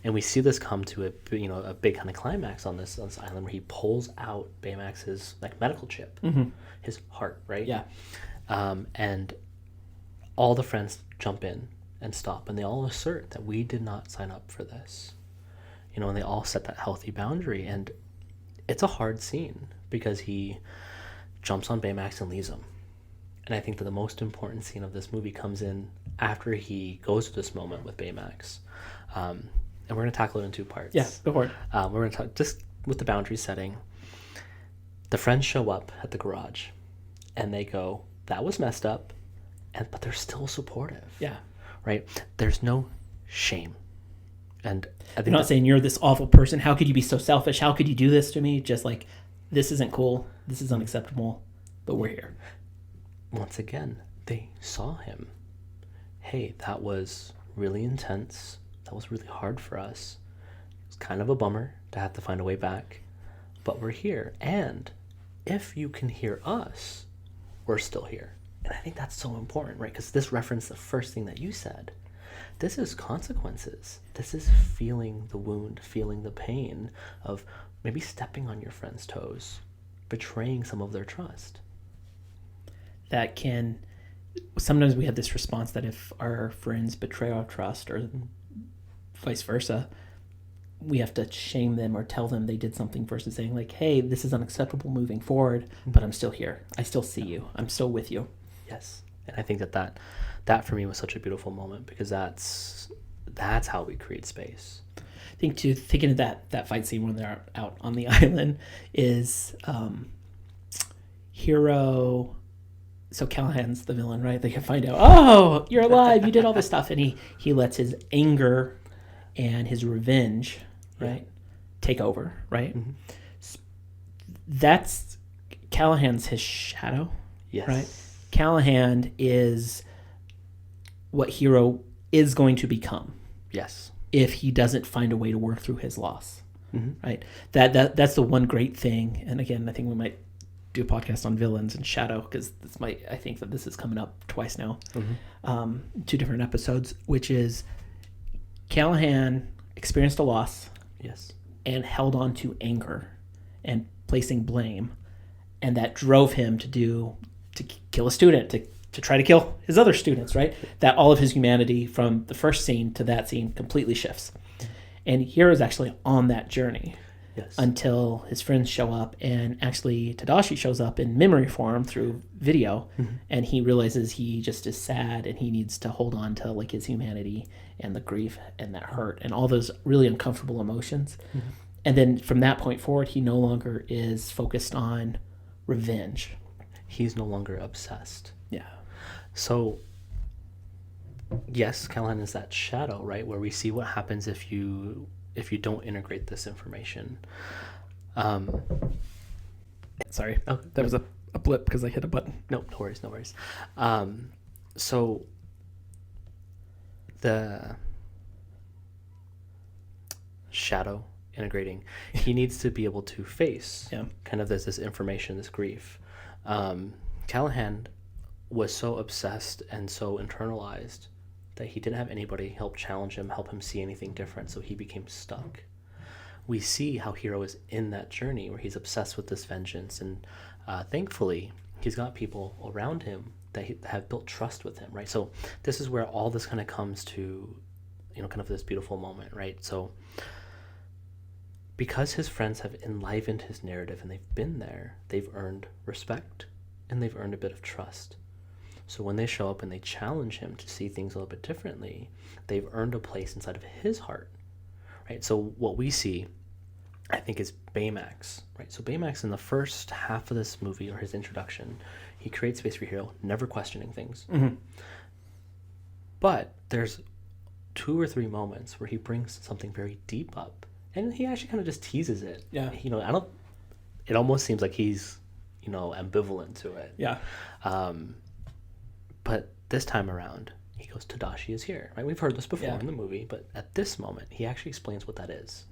And we see this come to a big kind of climax on this island where he pulls out Baymax's medical chip, mm-hmm. his heart, right? Yeah. And all the friends jump in and stop, and they all assert that we did not sign up for this. And they all set that healthy boundary. And it's a hard scene because he jumps on Baymax and leaves him. And I think that the most important scene of this movie comes in after he goes to this moment with Baymax. And we're going to tackle it in two parts. Yeah, go for it. We're going to talk just with the boundary setting. The friends show up at the garage, and they go, that was messed up, but they're still supportive. Yeah. Right? There's no shame. And I think they're not saying you're this awful person. How could you be so selfish? How could you do this to me? Just like, this isn't cool. This is unacceptable, but we're here. Once again, they saw him. Hey, that was really intense. That was really hard for us. It's kind of a bummer to have to find a way back, but we're here. And if you can hear us, we're still here. And I think that's so important, right? Because this referenced the first thing that you said. This is consequences. This is feeling the wound, feeling the pain of maybe stepping on your friend's toes, betraying some of their trust. Sometimes we have this response that if our friends betray our trust or vice versa, we have to shame them or tell them they did something versus saying like, hey, this is unacceptable moving forward, but I'm still here. I still see you. I'm still with you. Yes. And I think that for me was such a beautiful moment because that's how we create space. I think too, thinking of that fight scene when they're out on the island is Hero. So Callahan's the villain, right? They can find out, oh, you're alive. You did all this stuff. And he lets his anger and his revenge, right, take over, right? Mm-hmm. That's Callahan's his shadow, yes. Right? Callahan is what Hero is going to become. Yes. If he doesn't find a way to work through his loss, mm-hmm. right? That's the one great thing. And again, I think we might do a podcast on villains and shadow, because I think that this is coming up twice now, 2 different episodes, which is Callahan experienced a loss, Yes. and held on to anger and placing blame, and that drove him to kill a student, to try to kill his other students, right? That all of his humanity from the first scene to that scene completely shifts. And Hiro's actually on that journey. Yes. Until his friends show up, and actually Tadashi shows up in memory form through video, and he realizes he just is sad, and he needs to hold on to like his humanity and the grief and that hurt and all those really uncomfortable emotions. And then from that point forward, he no longer is focused on revenge. He's no longer obsessed. Yeah. So, yes, Callahan is that shadow, right, where we see what happens if you don't integrate this information. Sorry. Oh, That was a blip because I hit a button. No worries. So the shadow integrating, he needs to be able to face kind of this information, this grief. Callahan was so obsessed and so internalized that he didn't have anybody help challenge him, help him see anything different, so he became stuck. We see how Hiro is in that journey where he's obsessed with this vengeance, and thankfully he's got people around him that have built trust with him, right? So this is where all this kind of comes to, kind of this beautiful moment, right? So because his friends have enlivened his narrative and they've been there, they've earned respect and they've earned a bit of trust. So when they show up and they challenge him to see things a little bit differently, they've earned a place inside of his heart, right? So what we see, I think, is Baymax, right? So Baymax, in the first half of this movie, or his introduction, he creates space for Hiro, never questioning things. But there's 2 or 3 moments where he brings something very deep up, and he actually kind of just teases it. Yeah. It almost seems like he's, ambivalent to it. Yeah. But this time around, he goes, Tadashi is here, right? We've heard this before in the movie, but at this moment, he actually explains what that is.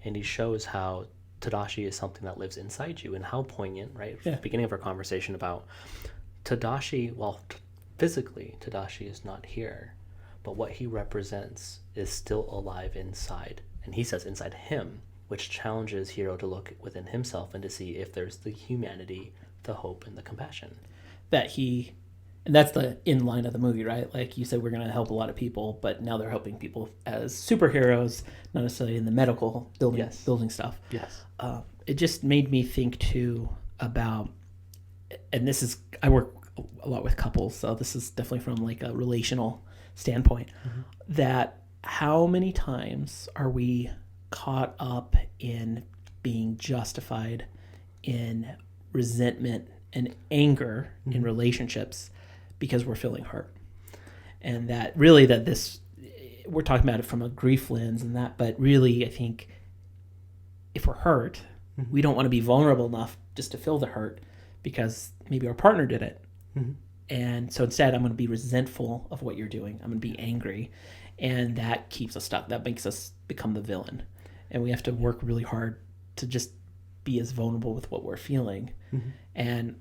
And he shows how Tadashi is something that lives inside you, and how poignant, right? Yeah. Beginning of our conversation about Tadashi, physically, Tadashi is not here, but what he represents is still alive inside. And he says inside him, which challenges Hiro to look within himself and to see if there's the humanity, the hope, and the compassion. And that's the in line of the movie, right? Like you said, we're going to help a lot of people, but now they're helping people as superheroes, not necessarily in the medical building stuff. Yes. It just made me think too about, and I work a lot with couples, so this is definitely from like a relational standpoint, that how many times are we caught up in being justified in resentment and anger in relationships because we're feeling hurt, and that we're talking about it from a grief lens and that, but really I think if we're hurt, we don't want to be vulnerable enough just to feel the hurt because maybe our partner did it. And so instead I'm going to be resentful of what you're doing. I'm going to be angry, and that keeps us stuck. That makes us become the villain, and we have to work really hard to just be as vulnerable with what we're feeling. And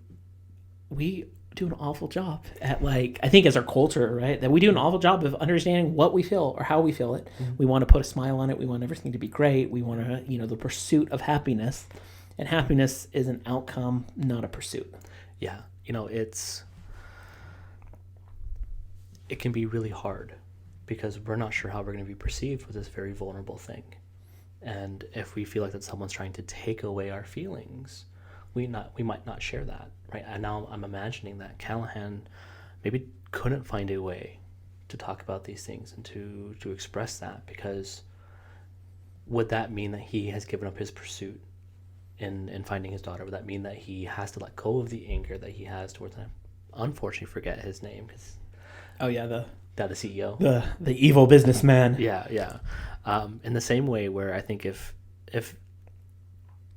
we do an awful job at, like, I think as our culture, right, that we do an awful job of understanding what we feel or how we feel it. We want to put a smile on it. We want everything to be great. We want to, the pursuit of happiness, and happiness is an outcome, not a pursuit. Yeah. It can be really hard because we're not sure how we're going to be perceived with this very vulnerable thing. And if we feel like that someone's trying to take away our feelings, we might not share that, right? And now I'm imagining that Callahan maybe couldn't find a way to talk about these things and to express that, because would that mean that he has given up his pursuit in finding his daughter? Would that mean that he has to let go of the anger that he has towards him? Unfortunately, forget his name because the CEO, the evil businessman. Yeah. In the same way, where I think if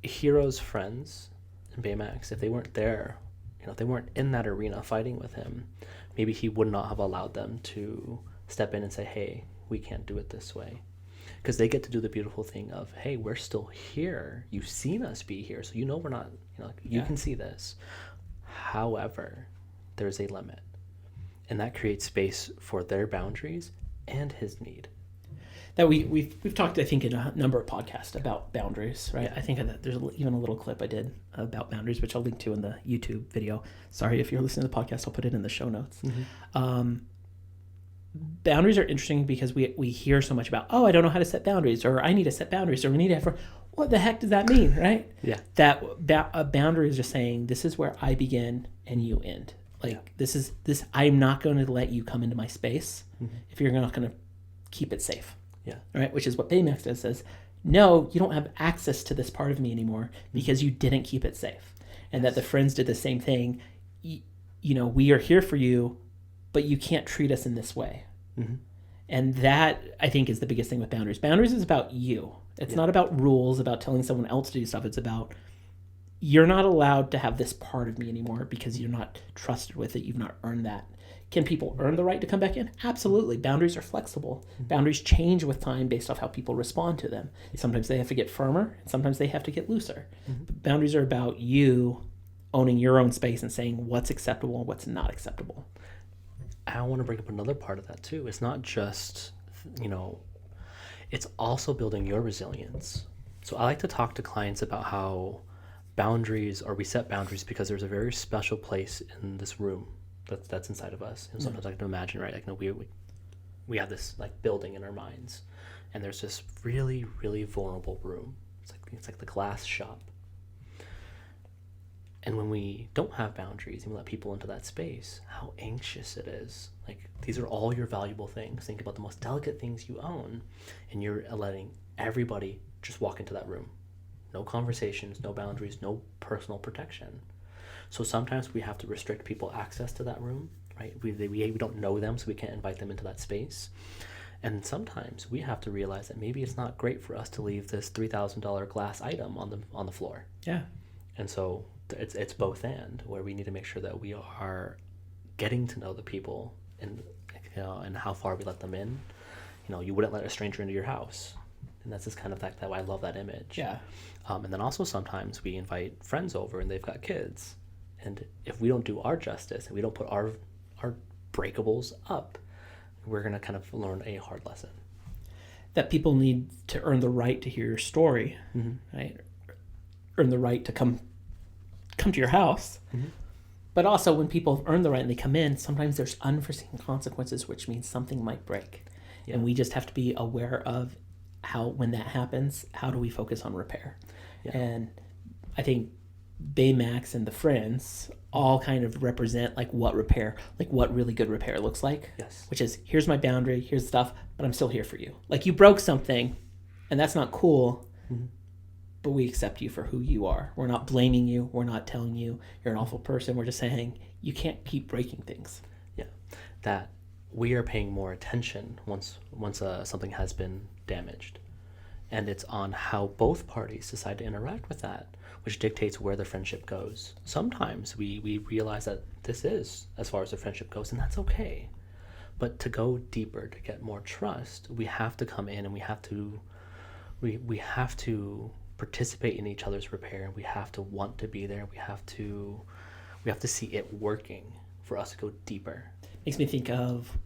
Hiro's friends and Baymax, if they weren't there, if they weren't in that arena fighting with him, maybe he would not have allowed them to step in and say, hey, we can't do it this way. because they get to do the beautiful thing of, hey, we're still here. You've seen us be here, so we're not. You can see this. However, there's a limit, and that creates space for their boundaries and his need. That we've talked, I think, in a number of podcasts about boundaries, right? I think there's even a little clip I did about boundaries, which I'll link to in the YouTube video. Sorry, if you're listening to the podcast, I'll put it in the show notes. Boundaries are interesting because we hear so much about, I don't know how to set boundaries, or I need to set boundaries, or we need to have. What the heck does that mean, right? Yeah. That a boundary is just saying, this is where I begin and you end. This is I'm not going to let you come into my space if you're not going to keep it safe. Yeah. Right. Which is what Baymax does. Says, no, you don't have access to this part of me anymore because you didn't keep it safe. And that the friends did the same thing. We are here for you, but you can't treat us in this way. And that, I think, is the biggest thing with boundaries. Boundaries is about you. It's not about rules, about telling someone else to do stuff. It's about, you're not allowed to have this part of me anymore because you're not trusted with it. You've not earned that. Can people earn the right to come back in? Absolutely. Boundaries are flexible. Boundaries change with time based off how people respond to them. Sometimes they have to get firmer, and sometimes they have to get looser. But boundaries are about you owning your own space and saying what's acceptable and what's not acceptable. I want to bring up another part of that too. It's not just, it's also building your resilience. So I like to talk to clients about how boundaries, or we set boundaries because there's a very special place in this room that's inside of us. And sometimes I can imagine, right? We have this building in our minds, and there's this really, really vulnerable room. It's like the glass shop. And when we don't have boundaries and we let people into that space, how anxious it is. These are all your valuable things. Think about the most delicate things you own, and you're letting everybody just walk into that room. No conversations, no boundaries, no personal protection. So sometimes we have to restrict people access to that room, right? We don't know them, so we can't invite them into that space. And sometimes we have to realize that maybe it's not great for us to leave this $3,000 glass item on the floor. Yeah. And so it's both and, where we need to make sure that we are getting to know the people and how far we let them in. You wouldn't let a stranger into your house. And that's just kind of that I love that image. Yeah. And then also sometimes we invite friends over and they've got kids. And if we don't do our justice and we don't put our breakables up, we're going to kind of learn a hard lesson. That people need to earn the right to hear your story, right? Earn the right to come to your house. But also when people earn the right and they come in, sometimes there's unforeseen consequences, which means something might break. Yeah. And we just have to be aware of how, when that happens, how do we focus on repair? Yeah. And I think Baymax and the friends all kind of represent what repair, what really good repair looks like. Yes. Which is, here's my boundary, here's the stuff, but I'm still here for you. You broke something and that's not cool, but we accept you for who you are. We're not blaming you. We're not telling you you're an awful person. We're just saying you can't keep breaking things. Yeah. That we are paying more attention once something has been damaged. And it's on how both parties decide to interact with that, which dictates where the friendship goes. Sometimes we realize that this is as far as the friendship goes, and that's okay. But to go deeper, to get more trust, we have to come in and we have to participate in each other's repair. We have to want to be there. We have to see it working for us to go deeper. Makes me think of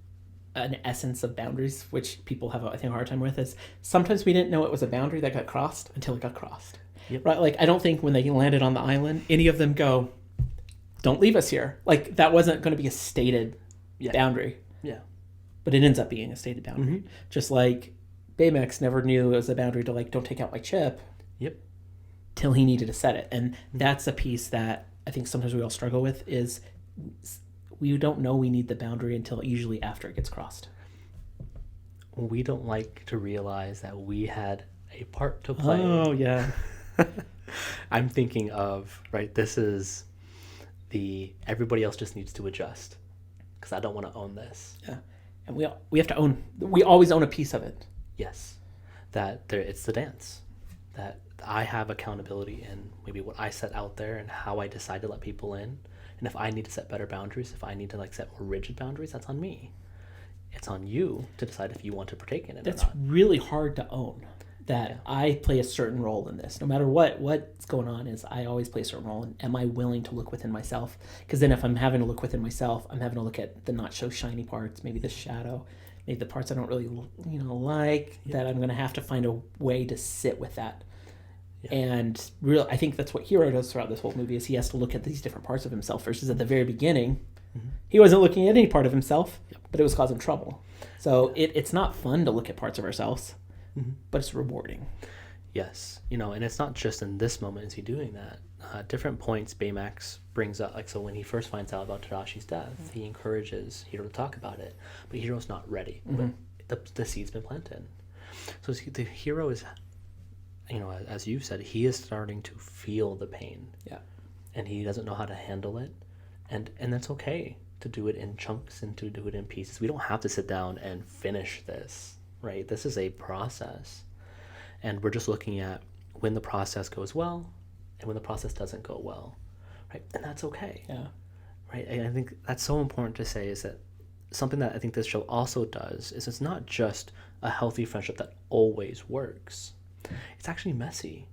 an essence of boundaries, which people have, I think, a hard time with, is sometimes we didn't know it was a boundary that got crossed until it got crossed. Yep. Right? I don't think when they landed on the island, any of them go, don't leave us here. That wasn't going to be a stated boundary. Yeah. But it ends up being a stated boundary. Just like Baymax never knew it was a boundary to don't take out my chip. Yep. Till he needed to set it. And that's a piece that I think sometimes we all struggle with, is we don't know we need the boundary until usually after it gets crossed. We don't like to realize that we had a part to play. Oh, yeah. I'm thinking of, this is everybody else just needs to adjust because I don't want to own this. Yeah. And we have to we always own a piece of it. Yes. It's the dance. That I have accountability in maybe what I set out there and how I decide to let people in. And if I need to set better boundaries, if I need to set more rigid boundaries, that's on me. it's on you to decide if you want to partake in it That's or not. really hard to own. That I play a certain role in this. No matter what's going on, is I always play a certain role. And am I willing to look within myself? Because then if I'm having to look within myself, I'm having to look at the not so shiny parts, maybe the shadow, maybe the parts I don't really like, that I'm going to have to find a way to sit with that. Yeah. And I think that's what Hero does throughout this whole movie, is he has to look at these different parts of himself versus at the very beginning, he wasn't looking at any part of himself, but it was causing trouble. So it's not fun to look at parts of ourselves. But it's rewarding. Yes. And it's not just in this moment is he doing that. Different points Baymax brings up, like, so when he first finds out about Tadashi's death, he encourages Hiro to talk about it, but Hiro's not ready. But the seed's been planted. So the Hiro is, as you said, he is starting to feel the pain. Yeah. And he doesn't know how to handle it. And that's okay to do it in chunks and to do it in pieces. We don't have to sit down and finish this. Right? This is a process. And we're just looking at when the process goes well and when the process doesn't go well. Right? And that's okay. Yeah. Right? And I think that's so important to say, is that something that I think this show also does is it's not just a healthy friendship that always works. It's actually messy.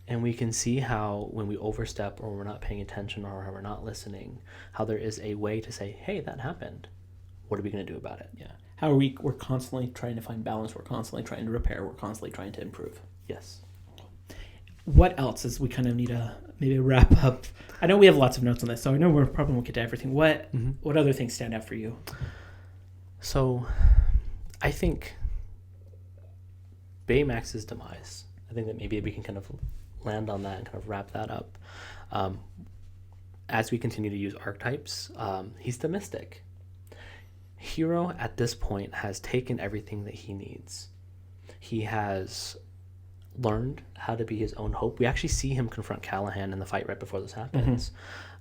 And we can see how when we overstep or we're not paying attention or we're not listening, how there is a way to say, hey, that happened. What are we going to do about it? Yeah. How we're constantly trying to find balance. We're constantly trying to repair. We're constantly trying to improve. Yes. What else is we kind of need to maybe wrap up? I know we have lots of notes on this, so I know we probably won't get to everything. What other things stand out for you? So I think Baymax's demise, I think that maybe we can kind of land on that and kind of wrap that up. As we continue to use archetypes, he's the mystic. Hiro at this point has taken everything that he needs. He has learned how to be his own hope. We actually see him confront Callahan in the fight right before this happens.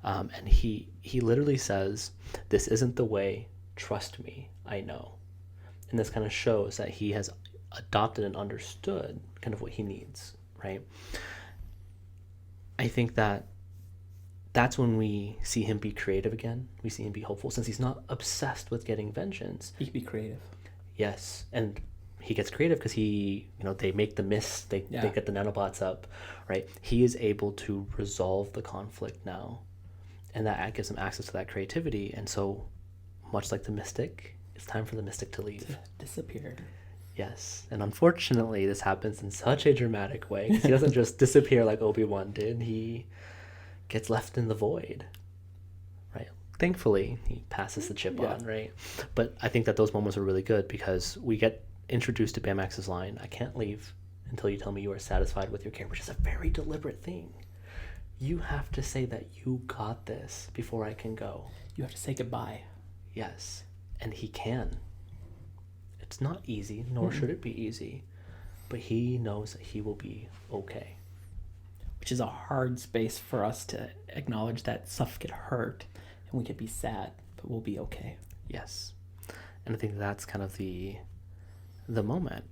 And he literally says, this isn't the way, trust me, I know. And this kind of shows that he has adopted and understood kind of what he needs, right? I think that's when we see him be creative again. We see him be hopeful, since he's not obsessed with getting vengeance. He can be creative. Yes, and he gets creative because they make the mist, they get the nanobots up, right? He is able to resolve the conflict now, and that gives him access to that creativity. And so, much like the mystic, it's time for the mystic to leave. To disappear. Yes, and unfortunately, this happens in such a dramatic way. He doesn't just disappear like Obi-Wan did. He gets left in the void, right? Thankfully, he passes the chip on, right? But I think that those moments are really good because we get introduced to Baymax's line, I can't leave until you tell me you are satisfied with your care, which is a very deliberate thing. You have to say that you got this before I can go. You have to say goodbye. Yes, and he can. It's not easy, nor should it be easy, but he knows that he will be okay. Which is a hard space for us to acknowledge, that stuff could hurt and we could be sad, but we'll be okay. Yes. And I think that's kind of the moment.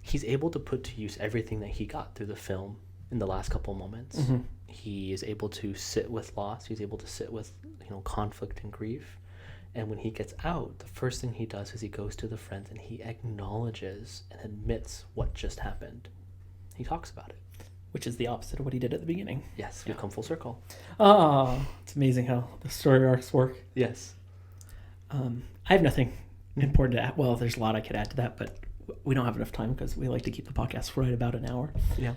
He's able to put to use everything that he got through the film in the last couple moments. He is able to sit with loss. He's able to sit with, conflict and grief. And when he gets out, the first thing he does is he goes to the friends and he acknowledges and admits what just happened. He talks about it. Which is the opposite of what he did at the beginning. Yes, we've come full circle. Oh, it's amazing how the story arcs work. Yes. I have nothing important to add. Well, there's a lot I could add to that, but we don't have enough time because we like to keep the podcast right about an hour. Yeah.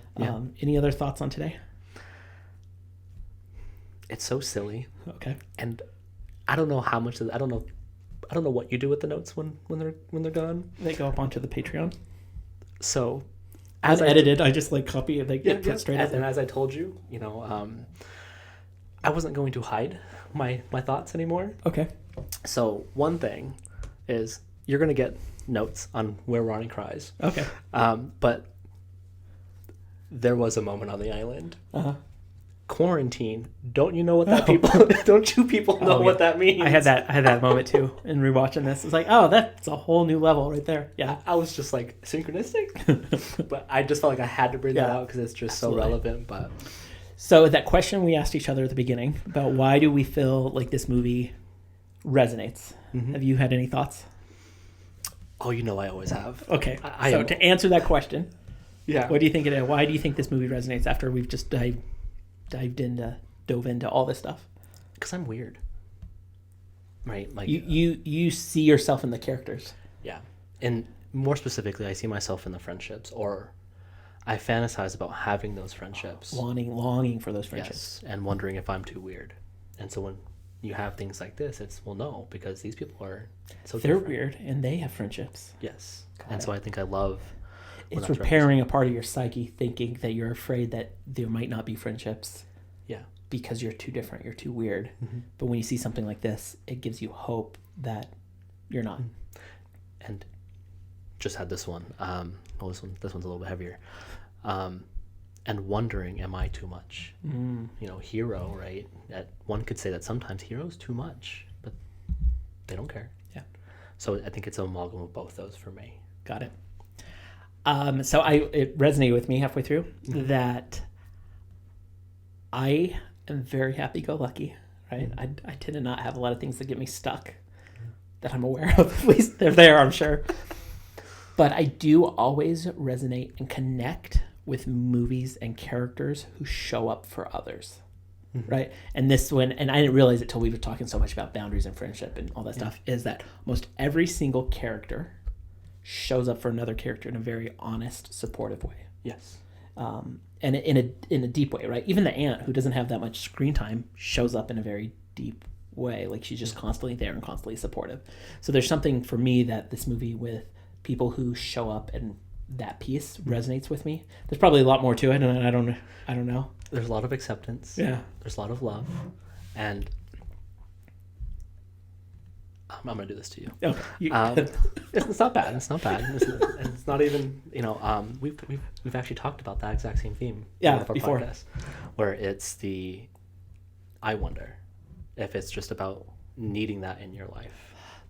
Any other thoughts on today? It's so silly. Okay. And I don't know how much of I don't know what you do with the notes when they're gone. They go up onto the Patreon. So as edited, I just copy and get put straight up. And as I told you, I wasn't going to hide my thoughts anymore. Okay. So one thing is you're going to get notes on where Ronnie cries. Okay. But there was a moment on the island. Quarantine. Don't you know what that don't you people know what that means? I had that moment too in rewatching this. It's like, oh, that's a whole new level right there. Yeah. I was just like, synchronistic? But I just felt like I had to bring that out because it's just so relevant. But so that question we asked each other at the beginning about why do we feel like this movie resonates. Mhm. Have you had any thoughts? Oh, you know I always have. Okay. I So am- to answer that question, Yeah. what do you think it is? Why do you think this movie resonates after we've just dove into all this stuff? Because I'm weird. Right? Like You see yourself in the characters. yeah. And more specifically, I see myself in the friendships, or I fantasize about having those friendships. Longing for those friendships. Yes, and wondering if I'm too weird. And so when you have things like this, it's, well, no, because these people are so They're different. weird and they have friendships. Yes. Got And it. so I think I love when It's that's repairing a part of your psyche, thinking that you're afraid that there might not be friendships yeah. because you're too different, you're too weird. Mhm. But when you see something like this, it gives you hope that you're not. And just had this one. Well, this one's a little bit heavier. And wondering, am I too much? You know, hero, right? One could say that sometimes heroes too much, but they don't care. Yeah. So I think it's an amalgam of both those for me. Got it. So it resonated with me halfway through that I am very happy-go-lucky, right? I tend to not have a lot of things that get me stuck that I'm aware of. At least they're there, I'm sure. But I do always resonate and connect with movies and characters who show up for others, right? And this one, and I didn't realize it till we were talking so much about boundaries and friendship and all that stuff, is that almost every single character shows up for another character in a very honest, supportive way. Yes. And in a deep way, right? Even the aunt, who doesn't have that much screen time, shows up in a very deep way. Like, she's just constantly there and constantly supportive. So there's something for me that this movie, with people who show up and that piece resonates with me. There's probably a lot more to it, and I don't know. There's a lot of acceptance. Yeah. There's a lot of love. And I'm going to do this to you. Okay. It's not bad. It's not bad. It's not even, we've actually talked about that exact same theme. Yeah, in one of our before. podcasts, where it's I wonder if it's just about needing that in your life.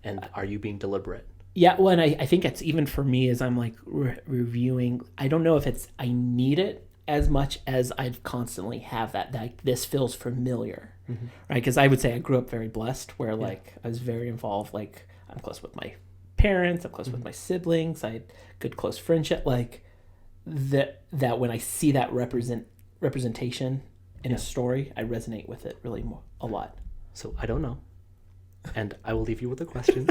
And are you being deliberate? Yeah, well, and I think it's even for me as I'm like reviewing, I don't know if it's I need it as much as I constantly have that this feels familiar, right? Because I would say I grew up very blessed, where like I was very involved. Like, I'm close with my parents, I'm close with my siblings, I had good close friendship. Like that when I see that representation in a story, I resonate with it really a lot. So I don't know. And I will leave you with a question.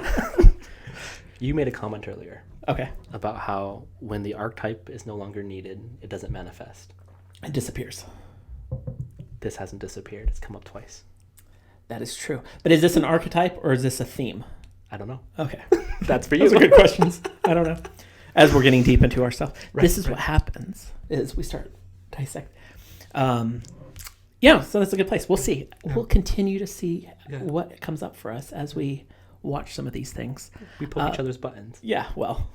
You made a comment earlier Okay. about how when the archetype is no longer needed, it doesn't manifest. It disappears. This hasn't disappeared. It's come up twice. That is true. But is this an archetype or is this a theme? I don't know. Okay. That's for you. Those are good questions. I don't know. As we're getting deep into our stuff, Right, this is what happens is we start dissect. Yeah, so that's a good place. We'll see. We'll continue to see what comes up for us as we watch some of these things. We poke each other's buttons. Yeah, well,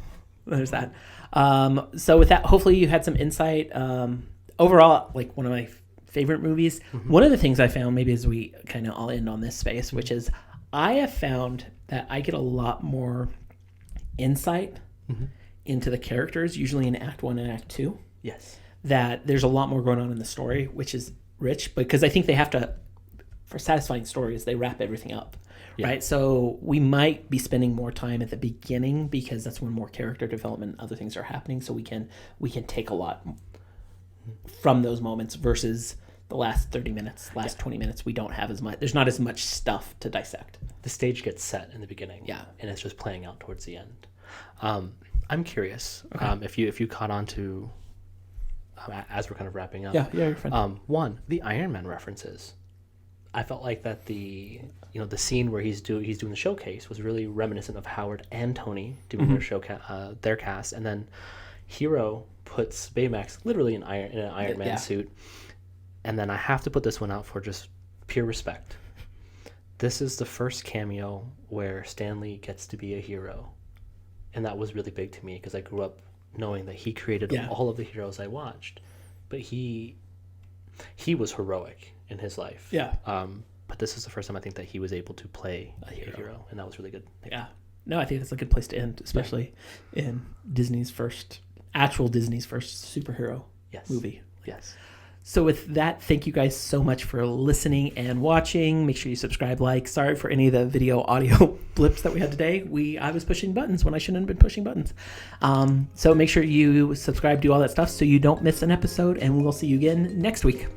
there's that. So with that, hopefully you had some insight. Overall, like one of my favorite movies. One of the things I found, maybe as we kind of all end on this space, which is I have found that I get a lot more insight into the characters, usually in Act 1 and Act 2. Yes. That there's a lot more going on in the story, which is rich, because I think they have to, for satisfying stories, they wrap everything up. Yeah. Right, so we might be spending more time at the beginning because that's when more character development and other things are happening. So we can take a lot from those moments versus the last 30 minutes, last 20 minutes. We don't have as much. There's not as much stuff to dissect. The stage gets set in the beginning. Yeah. And it's just playing out towards the end. I'm curious if you caught on to as we're kind of wrapping up. Yeah, you're fine. One, the Iron Man references. I felt like that the scene where he's doing the showcase was really reminiscent of Howard and Tony doing their cast, and then Hero puts Baymax literally in an Iron Man suit, and then I have to put this one out for just pure respect. This is the first cameo where Stanley gets to be a hero, and that was really big to me because I grew up knowing that he created all of the heroes I watched, but he was heroic in his life. Yeah. But this is the first time I think that he was able to play a hero, and that was really good. Yeah. No, I think that's a good place to end, especially in Disney's first superhero movie. Yes. So with that, thank you guys so much for listening and watching. Make sure you subscribe, like. Sorry for any of the video audio blips that we had today. I was pushing buttons when I shouldn't have been pushing buttons. So make sure you subscribe, do all that stuff so you don't miss an episode, and we'll see you again next week.